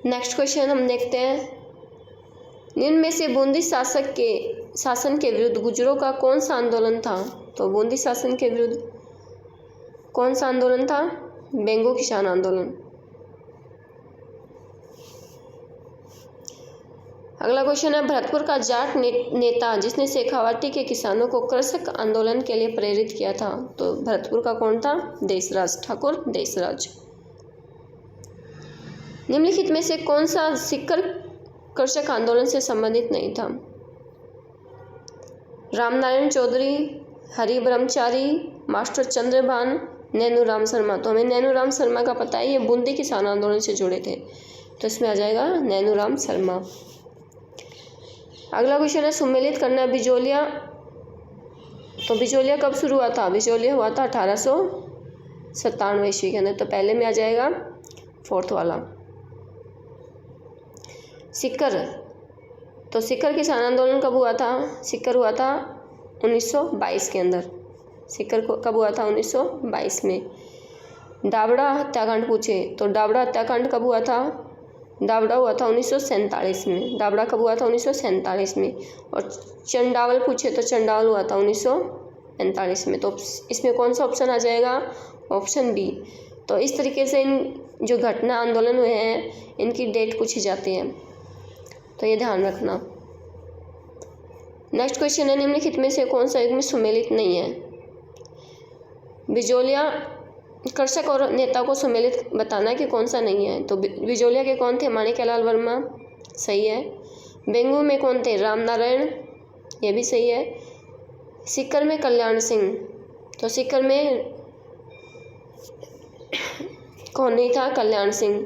नेक्स्ट क्वेश्चन हम देखते हैं, निम्न में से बूंदी शासन के विरुद्ध गुर्जरों का कौन सा आंदोलन था? तो बूंदी शासन के विरुद्ध कौन सा आंदोलन था? बेंगो किसान आंदोलन। अगला क्वेश्चन है, भरतपुर का जाट नेता जिसने शेखावाटी के किसानों को कृषक आंदोलन के लिए प्रेरित किया था, तो भरतपुर का कौन था? देशराज, ठाकुर देशराज। निम्नलिखित में से कौन सा सीकर कृषक आंदोलन से संबंधित नहीं था? रामनारायण चौधरी, हरि ब्रह्मचारी, मास्टर चंद्रभान, नैनूराम शर्मा। तो हमें नैनूराम शर्मा का पता है, ये बूंदी किसान आंदोलन से जुड़े थे, तो इसमें आ जाएगा नैनूराम शर्मा। अगला क्वेश्चन है सुमेलित करना बिजोलिया। तो बिजोलिया कब शुरू हुआ था? बिजोलिया हुआ था 1897 ईस्वी के अंदर, तो पहले में आ जाएगा फोर्थ वाला। सीकर, तो सीकर किसान आंदोलन कब हुआ था? सीकर हुआ था 1922 के अंदर। सीकर कब हुआ था? 1922 में। डाबड़ा हत्याकांड पूछे तो डाबड़ा हत्याकांड कब हुआ था? डाबड़ा हुआ था 1947 में। डाबड़ा कब हुआ था? 1947 में। और चंडावल पूछे तो चंडावल हुआ था 1945 में। तो इसमें कौन सा ऑप्शन आ जाएगा? Option B. तो इस तरीके से इन जो घटना आंदोलन हुए हैं इनकी डेट पूछी जाती है, तो ये ध्यान रखना। नेक्स्ट क्वेश्चन है निम्नलिखित में से कौन सा युग में सुमेलित नहीं है? बिजोलिया कृषक और नेता को सुमेलित बताना कि कौन सा नहीं है। तो बिजोलिया के कौन थे? माणिक्यलाल वर्मा, सही है। बेंगू में कौन थे? रामनारायण, ये भी सही है। सीकर में कल्याण सिंह, तो सीकर में कौन नहीं था? कल्याण सिंह।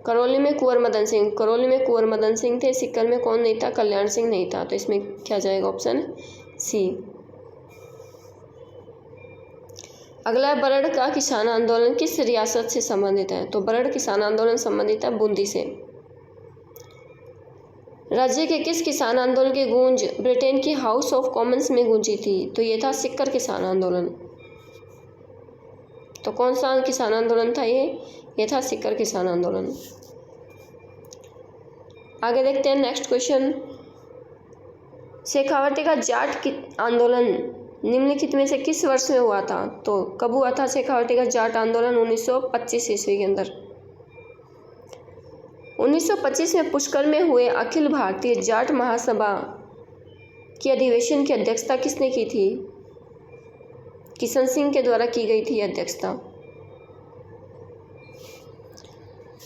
करौली में कुंवर मदन सिंह, करौली में कुंवर मदन सिंह थे। सीकर में कौन नहीं था? कल्याण सिंह नहीं था। तो इसमें क्या जाएगा? Option C. अगला है बरड़ का किसान आंदोलन किस रियासत से संबंधित है? तो बरड़ किसान आंदोलन संबंधित है बूंदी से। राज्य के किस किसान आंदोलन की गूंज ब्रिटेन की हाउस ऑफ कॉमन्स में गूंजी थी? तो ये था सीकर किसान आंदोलन। तो कौन सा किसान आंदोलन था ये था सीकर किसान आंदोलन। आगे देखते हैं नेक्स्ट क्वेश्चन। शेखावटी का जाट आंदोलन निम्नलिखित में से किस वर्ष में हुआ था? तो कब हुआ था शेखावटी का जाट आंदोलन? 1925 ईस्वी के अंदर। 1925 में पुष्कर में हुए अखिल भारतीय जाट महासभा की अधिवेशन की अध्यक्षता किसने की थी? किशन सिंह के द्वारा की गई थी अध्यक्षता।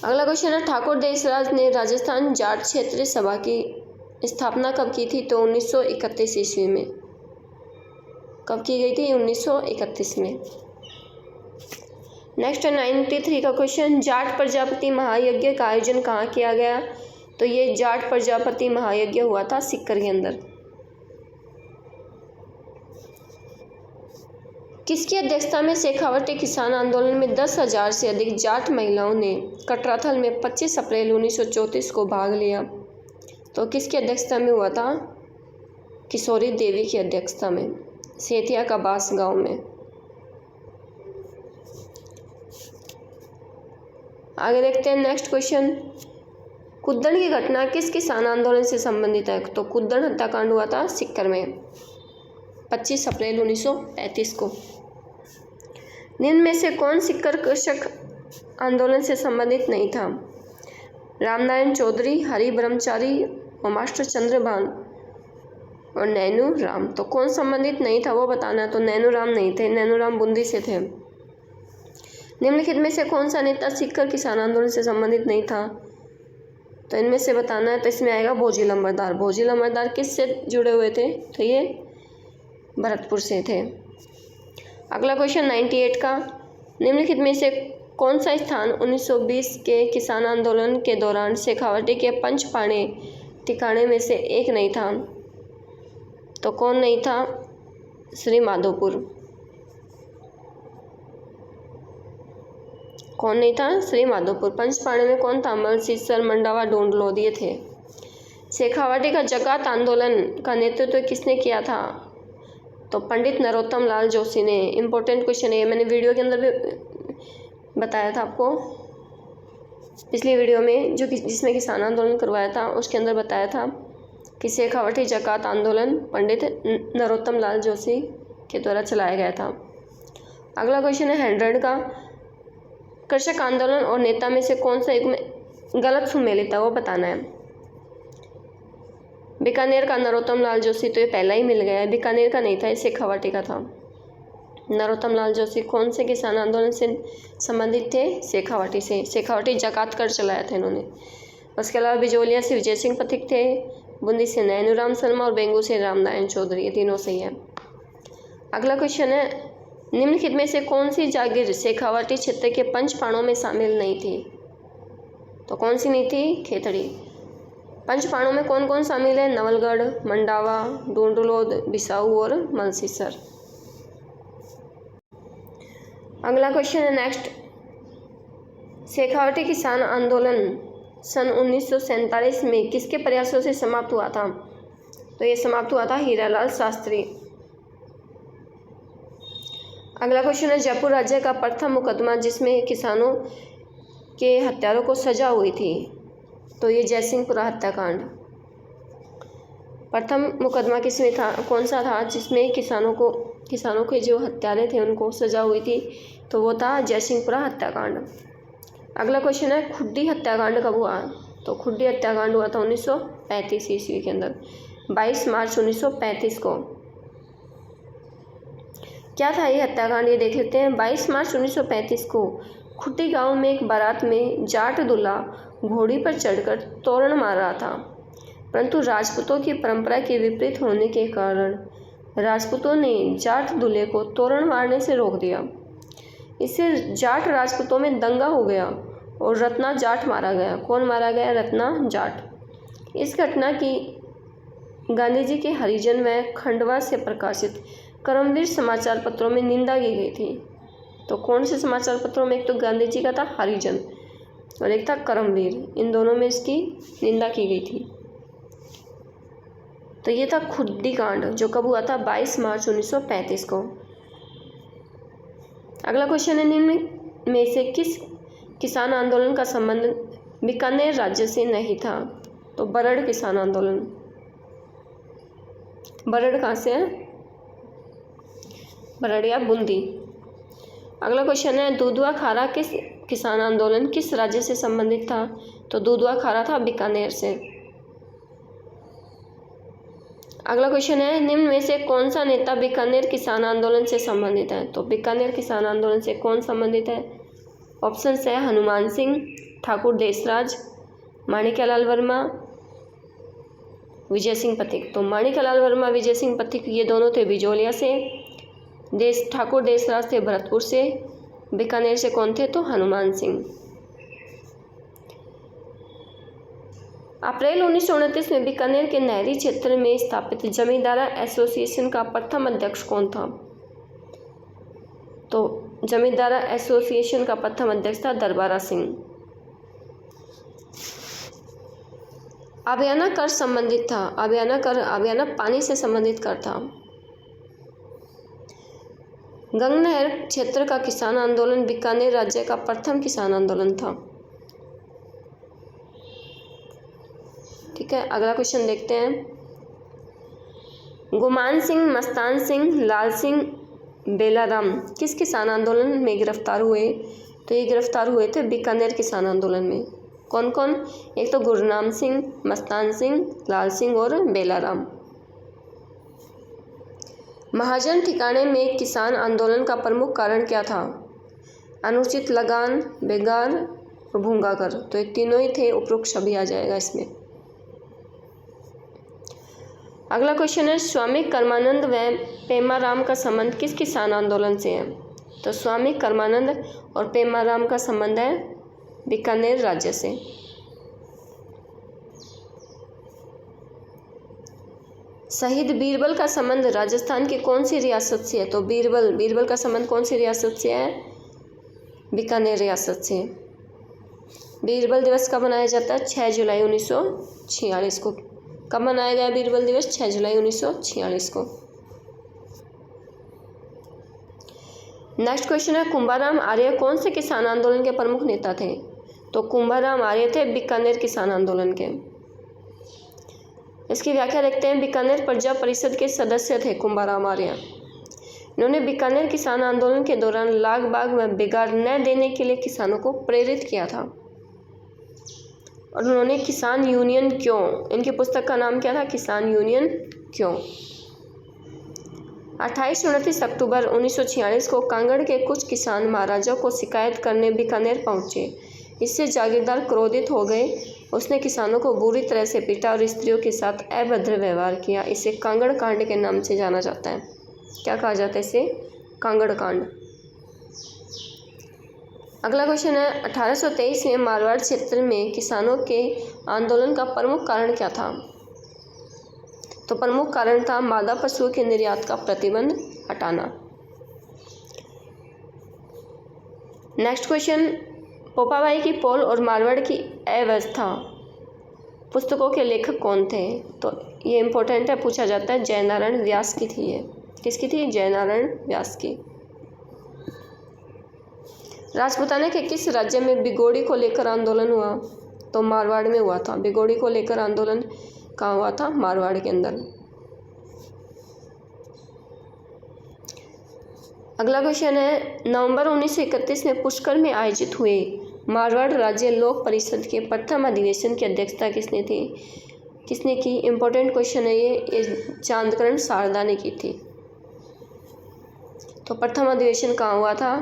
अगला क्वेश्चन है ठाकुर देशराज ने राजस्थान जाट क्षेत्रीय सभा की स्थापना कब की थी? तो 1931 ईस्वी में। कब की गई थी? 1931 में। नेक्स्ट है 93 का क्वेश्चन। जाट प्रजापति महायज्ञ का आयोजन कहाँ किया गया? तो ये जाट प्रजापति महायज्ञ हुआ था सीकर के अंदर। किसकी अध्यक्षता में शेखावटी किसान आंदोलन में 10,000 से अधिक जाट महिलाओं ने कटराथल में 25 अप्रैल 1934 को भाग लिया? तो किसकी अध्यक्षता में हुआ था? किशोरी देवी की अध्यक्षता में, सेठिया का बास गांव में। आगे देखते हैं नेक्स्ट क्वेश्चन। कुद्दड़ की घटना किस किसान आंदोलन से संबंधित है? तो कुद्दड़ हत्याकांड हुआ था सीकर में 25 अप्रैल 1935 को। निम्न में से कौन सीकर कृषक आंदोलन से संबंधित नहीं था? रामनारायण चौधरी, हरि ब्रह्मचारी और मास्टर चंद्रभान और नैनू राम। तो कौन संबंधित नहीं था वो बताना है। तो नैनू राम नहीं थे, नैनू राम बूंदी से थे। निम्नलिखित में से कौन सा नेता सीकर किसान आंदोलन से संबंधित नहीं था? तो इनमें से बताना है। तो इसमें आएगा भोजी लंबरदार। भोजी लंबरदार किस से जुड़े हुए थे? तो ये भरतपुर से थे। अगला क्वेश्चन 98 का। निम्नलिखित में से कौन सा स्थान 1920 के किसान आंदोलन के दौरान शेखावटी के पंचपाणे ठिकाने में से एक नहीं था? तो कौन नहीं था? श्री माधोपुर। कौन नहीं था? श्री माधोपुर। पंचपाणे में कौन था? मलसीसर, मंडावा, ढूंढ लोधी थे। शेखावटी का जकात आंदोलन का नेतृत्व किसने किया था? तो पंडित नरोत्तम लाल जोशी ने। इम्पोर्टेंट क्वेश्चन है, मैंने वीडियो के अंदर भी बताया था आपको, पिछली वीडियो में जो जिसमें किसान आंदोलन करवाया था उसके अंदर बताया था कि शेखावटी जकात आंदोलन पंडित नरोत्तम लाल जोशी के द्वारा चलाया गया था। अगला क्वेश्चन है 100 का। कृषक आंदोलन और नेता में से कौन सा युग में गलत सुमेलित था वो बताना है। बीकानेर का नरोत्तम लाल जोशी, तो ये पहला ही मिल गया है। बीकानेर का नहीं था, ये शेखावटी का था। नरोत्तम लाल जोशी कौन से किसान आंदोलन से संबंधित थे? शेखावटी से। शेखावटी जकात कर चलाया था इन्होंने। उसके अलावा बिजोलिया से विजय सिंह पथिक थे, बूंदी से नैनूराम शर्मा और बेंगू से रामनारायण चौधरी, ये तीनों सही है। अगला क्वेश्चन है, निम्नलिखित में से कौन सी जागीर शेखावाटी क्षेत्र के पंचपाणों में शामिल नहीं थी? तो कौन सी नहीं थी? खेतड़ी। पंचपाणों में कौन कौन शामिल है? नवलगढ़, मंडावा, डूंडलोद, बिसाऊ और मलसीसर। अगला क्वेश्चन है नेक्स्ट, शेखावाटी किसान आंदोलन सन 1947 में किसके प्रयासों से समाप्त हुआ था? तो ये समाप्त हुआ था हीरालाल शास्त्री। अगला क्वेश्चन है, जयपुर राज्य का प्रथम मुकदमा जिसमें किसानों के हत्यारों को सजा हुई थी? तो ये जयसिंहपुरा हत्याकांड। प्रथम मुकदमा किसमें था, कौन सा था जिसमें किसानों के जो हत्यारे थे उनको सजा हुई थी? तो वो था जयसिंहपुरा हत्याकांड। अगला क्वेश्चन है, खुड्डी हत्याकांड कब हुआ? तो खुड्डी हत्याकांड हुआ था 1935 ईस्वी के अंदर, 22 मार्च 1935 को। क्या था ये हत्याकांड, ये देख लेते हैं। 22 मार्च 1935 को खुड्डी गांव में एक बारात में जाट दूल्हा घोड़ी पर चढ़कर तोरण मार रहा था, परंतु राजपूतों की परंपरा के विपरीत होने के कारण राजपूतों ने जाट दूल्हे को तोरण मारने से रोक दिया। इससे जाट राजपूतों में दंगा हो गया और रत्ना जाट मारा गया। कौन मारा गया? रत्ना जाट। इस घटना की गांधी जी के हरिजन व खंडवा से प्रकाशित कर्मवीर समाचार पत्रों में निंदा की गई थी। तो कौन से समाचार पत्रों में? एक तो गांधी जी का था हरिजन और एक था कर्मवीर, इन दोनों में इसकी निंदा की गई थी। तो ये था खुड्डी कांड, जो कब हुआ था? 22 मार्च 1935 को। अगला क्वेश्चन है, निम्न में से किस किसान आंदोलन का संबंध बीकानेर राज्य से नहीं था? तो बरड़ किसान आंदोलन। बरड़ कहाँ से है? बरड़ या बूंदी। अगला क्वेश्चन है, दूधवा खारा किस किसान आंदोलन किस राज्य से संबंधित था? तो दूधवा खारा था बीकानेर से। अगला क्वेश्चन है, निम्न में से कौन सा नेता बीकानेर किसान आंदोलन से संबंधित है? तो बीकानेर किसान आंदोलन से कौन संबंधित है? ऑप्शन है हनुमान सिंह, ठाकुर देसराज, माणिक्यलाल वर्मा, विजय सिंह पथिक। तो माणिक्यलाल वर्मा, विजय सिंह पथिक ये दोनों थे बिजोलिया से, ठाकुर देसराज थे भरतपुर से, बीकानेर से कौन थे? तो हनुमान सिंह। अप्रैल 1929 में बीकानेर के नहरी क्षेत्र में स्थापित जमींदारा एसोसिएशन का प्रथम अध्यक्ष कौन था? तो जमींदारा एसोसिएशन का प्रथम अध्यक्ष था दरबारा सिंह। अभियाना कर संबंधित था। अभियाना पानी से संबंधित कर था। गंगनहर क्षेत्र का किसान आंदोलन बीकानेर राज्य का प्रथम किसान आंदोलन था। ठीक है, अगला क्वेश्चन देखते हैं। गुमान सिंह, मस्तान सिंह, लाल सिंह, बेलाराम किस किसान आंदोलन में गिरफ्तार हुए? तो ये गिरफ्तार हुए थे बीकानेर किसान आंदोलन में। कौन कौन? एक तो गुरनाम सिंह, मस्तान सिंह, लाल सिंह और बेलाराम। महाजन ठिकाने में किसान आंदोलन का प्रमुख कारण क्या था? अनुचित लगान, बेगार और भूंगा कर। तो ये तीनों ही थे, उपरोक्त सभी आ जाएगा इसमें। अगला क्वेश्चन है, स्वामी कर्मानंद व पेमाराम का संबंध किस किसान आंदोलन से है? तो स्वामी कर्मानंद और पेमाराम का संबंध है बीकानेर राज्य से। शहीद बीरबल का संबंध राजस्थान की कौन सी रियासत से है? तो बीरबल का संबंध कौन सी रियासत से है? बीकानेर रियासत से। बीरबल दिवस कब मनाया जाता है? 6 जुलाई 1946 को। कब मनाया गया बीरबल दिवस? 6 जुलाई 1946 को। नेक्स्ट क्वेश्चन है, कुंभाराम आर्य कौन से किसान आंदोलन के प्रमुख नेता थे? तो कुंभाराम आर्य थे बीकानेर किसान आंदोलन के। इसकी व्याख्या देखते हैं। बीकानेर प्रजा परिषद के सदस्य थे कुंभाराम आर्य। इन्होंने बीकानेर किसान आंदोलन के दौरान लाग बाग में बिगाड़ न देने के लिए किसानों को प्रेरित किया था। और उन्होंने किसान यूनियन क्यों, इनकी पुस्तक का नाम क्या था? किसान यूनियन क्यों। 28-29 अक्टूबर 1946 को कांगड़ के कुछ किसान महाराजा को शिकायत करने बीकानेर पहुंचे। इससे जागीरदार क्रोधित हो गए उसने किसानों को बुरी तरह से पीटा और स्त्रियों के साथ अभद्र व्यवहार किया। इसे कांगड़ कांड के नाम से जाना जाता है। क्या कहा जाता है इसे? कांगड़ कांड। अगला क्वेश्चन है 1823 में मारवाड़ क्षेत्र में किसानों के आंदोलन का प्रमुख कारण क्या था? तो प्रमुख कारण था मादा पशुओं के निर्यात का प्रतिबंध हटाना। नेक्स्ट क्वेश्चन, पोपाबाई की पोल और मारवाड़ की अव्यवस्था पुस्तकों के लेखक कौन थे? तो ये इम्पोर्टेंट है, पूछा जाता है। जयनारायण व्यास की थी ये। किसकी थी? जयनारायण व्यास की। राजपूताना के किस राज्य में बिगोड़ी को लेकर आंदोलन हुआ? तो मारवाड़ में हुआ था। बिगोड़ी को लेकर आंदोलन कहाँ हुआ था? मारवाड़ के अंदर। अगला क्वेश्चन है नवंबर 1931 में पुष्कर में आयोजित हुए मारवाड़ राज्य लोक परिषद के प्रथम अधिवेशन की अध्यक्षता किसने की? इम्पोर्टेंट क्वेश्चन है ये चांदकरण शारदा ने की थी। तो प्रथम अधिवेशन कहाँ हुआ था?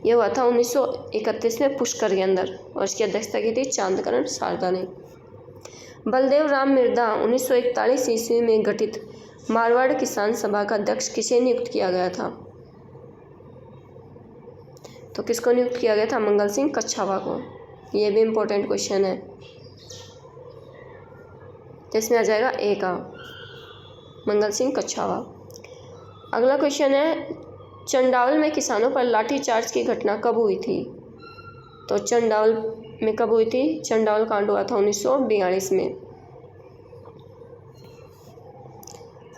ये हुआ था 1931 में पुष्कर के अंदर, और इसकी अध्यक्षता की थी चांदकरण शारदा ने। बलदेव राम मिर्दा 1941 ईस्वी में गठित मारवाड़ किसान सभा का अध्यक्ष किसे नियुक्त किया गया था? तो किसको नियुक्त किया गया था? मंगल सिंह कच्छावा को। ये भी इम्पोर्टेंट क्वेश्चन है, इसमें आ जाएगा ए का, मंगल सिंह कच्छावा। अगला क्वेश्चन है चंडावल में किसानों पर लाठीचार्ज की घटना कब हुई थी? तो चंडावल में कब हुई थी? चंडावल कांड हुआ था 1942 में।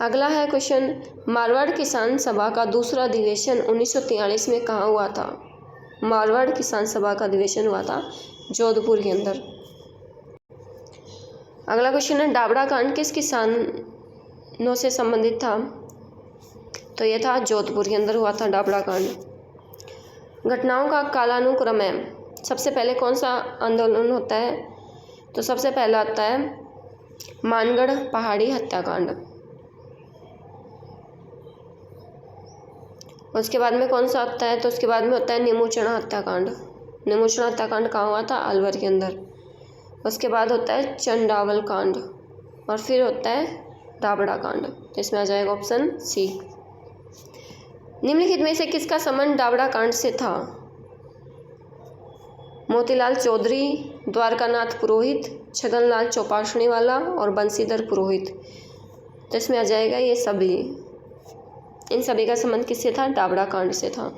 अगला है क्वेश्चन मारवाड़ किसान सभा का दूसरा अधिवेशन 1943 में कहाँ हुआ था? मारवाड़ किसान सभा का अधिवेशन हुआ था जोधपुर के अंदर। अगला क्वेश्चन है डाबड़ा कांड किस किसानों से संबंधित था? तो ये था जोधपुर के अंदर हुआ था डाबड़ा कांड। घटनाओं का कालानुक्रम है, सबसे पहले कौन सा आंदोलन होता है? तो सबसे पहला आता है मानगढ़ पहाड़ी हत्याकांड। उसके बाद में कौन सा आता है? तो उसके बाद में होता है नीमूचना हत्याकांड। नीमूचना हत्याकांड कहाँ हुआ था? अलवर के अंदर। उसके बाद होता है चंडावल कांड, और फिर होता है डाबड़ा कांड। इसमें आ जाएगा ऑप्शन सी। निम्नलिखित में से किसका संबंध डाबड़ा कांड से था? मोतीलाल चौधरी, द्वारकानाथ पुरोहित, छगनलाल चौपासणी वाला और बंशीधर पुरोहित। तो इसमें आ जाएगा ये सभी। इन सभी का संबंध किससे था? डाबड़ा कांड से था।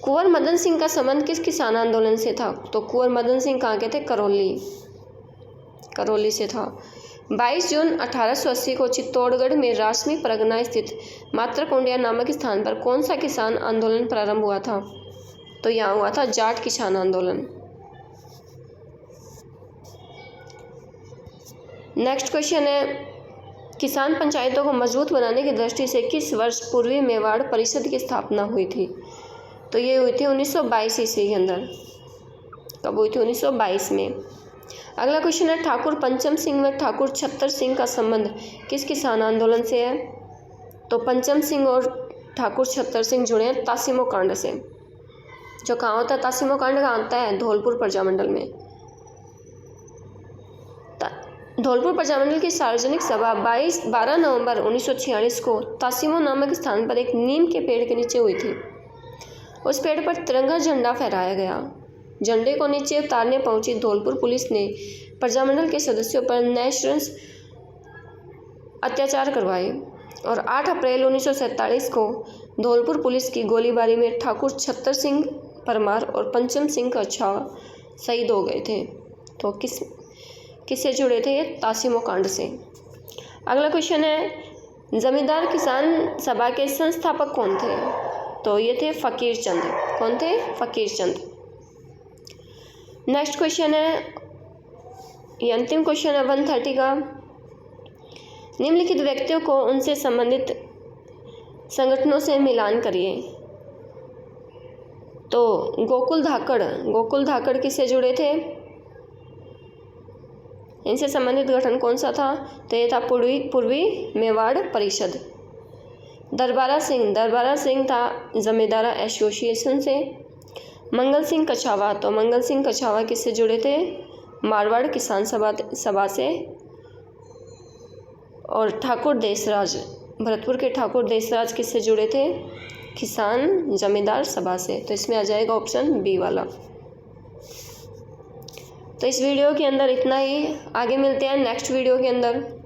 कुंवर मदन सिंह का संबंध किस किसान आंदोलन से था? तो कुंवर मदन सिंह कहाँ के थे? करौली से था। 22 जून 1880 को चित्तौड़गढ़ में रासमी परगना स्थित मातरकुंडिया नामक स्थान पर कौन सा किसान आंदोलन प्रारंभ हुआ था? तो यहाँ हुआ था जाट किसान आंदोलन। नेक्स्ट क्वेश्चन है किसान पंचायतों को मजबूत बनाने की दृष्टि से किस वर्ष पूर्वी मेवाड़ परिषद की स्थापना हुई थी? तो ये हुई थी 1922 ईस्वी के अंदर। कब हुई थी? 1922 में। अगला क्वेश्चन है ठाकुर पंचम सिंह व ठाकुर छत्तर सिंह का संबंध किस किसान आंदोलन से है? तो पंचम सिंह और ठाकुर छत्तर सिंह जुड़े हैं तासीमो कांड से। जो कहाँ होता है? तासीमो कांड कहाँ आता है? धौलपुर प्रजामंडल में। धौलपुर प्रजामंडल की सार्वजनिक सभा 12 नवंबर 1946 को तासीमो नामक स्थान पर एक नीम के पेड़ के नीचे हुई थी। उस पेड़ पर तिरंगा झंडा फहराया गया। झंडे को नीचे उतारने पहुंची धौलपुर पुलिस ने प्रजामंडल के सदस्यों पर नैशंस अत्याचार करवाए और 8 अप्रैल 1947 को धौलपुर पुलिस की गोलीबारी में ठाकुर छत्तर सिंह परमार और पंचम सिंह कच्छावा शहीद हो गए थे। तो किससे जुड़े थे? ये तासीमो कांड से। अगला क्वेश्चन है जमींदार किसान सभा के संस्थापक कौन थे? तो ये थे फकीर चंद। कौन थे? फकीर चंद। नेक्स्ट क्वेश्चन है ये अंतिम क्वेश्चन है 130 का। निम्नलिखित व्यक्तियों को उनसे संबंधित संगठनों से मिलान करिए। तो गोकुल धाकड़ किससे जुड़े थे? इनसे संबंधित गठन कौन सा था? तो ये था पूर्वी मेवाड़ परिषद। दरबारा सिंह था जमींदारा एसोसिएशन से। मंगल सिंह कछावा, तो मंगल सिंह कछावा किससे जुड़े थे? मारवाड़ किसान सभा से। और ठाकुर देसराज, भरतपुर के ठाकुर देसराज किससे जुड़े थे? किसान जमींदार सभा से। तो इसमें आ जाएगा ऑप्शन बी वाला। तो इस वीडियो के अंदर इतना ही, आगे मिलते हैं नेक्स्ट वीडियो के अंदर।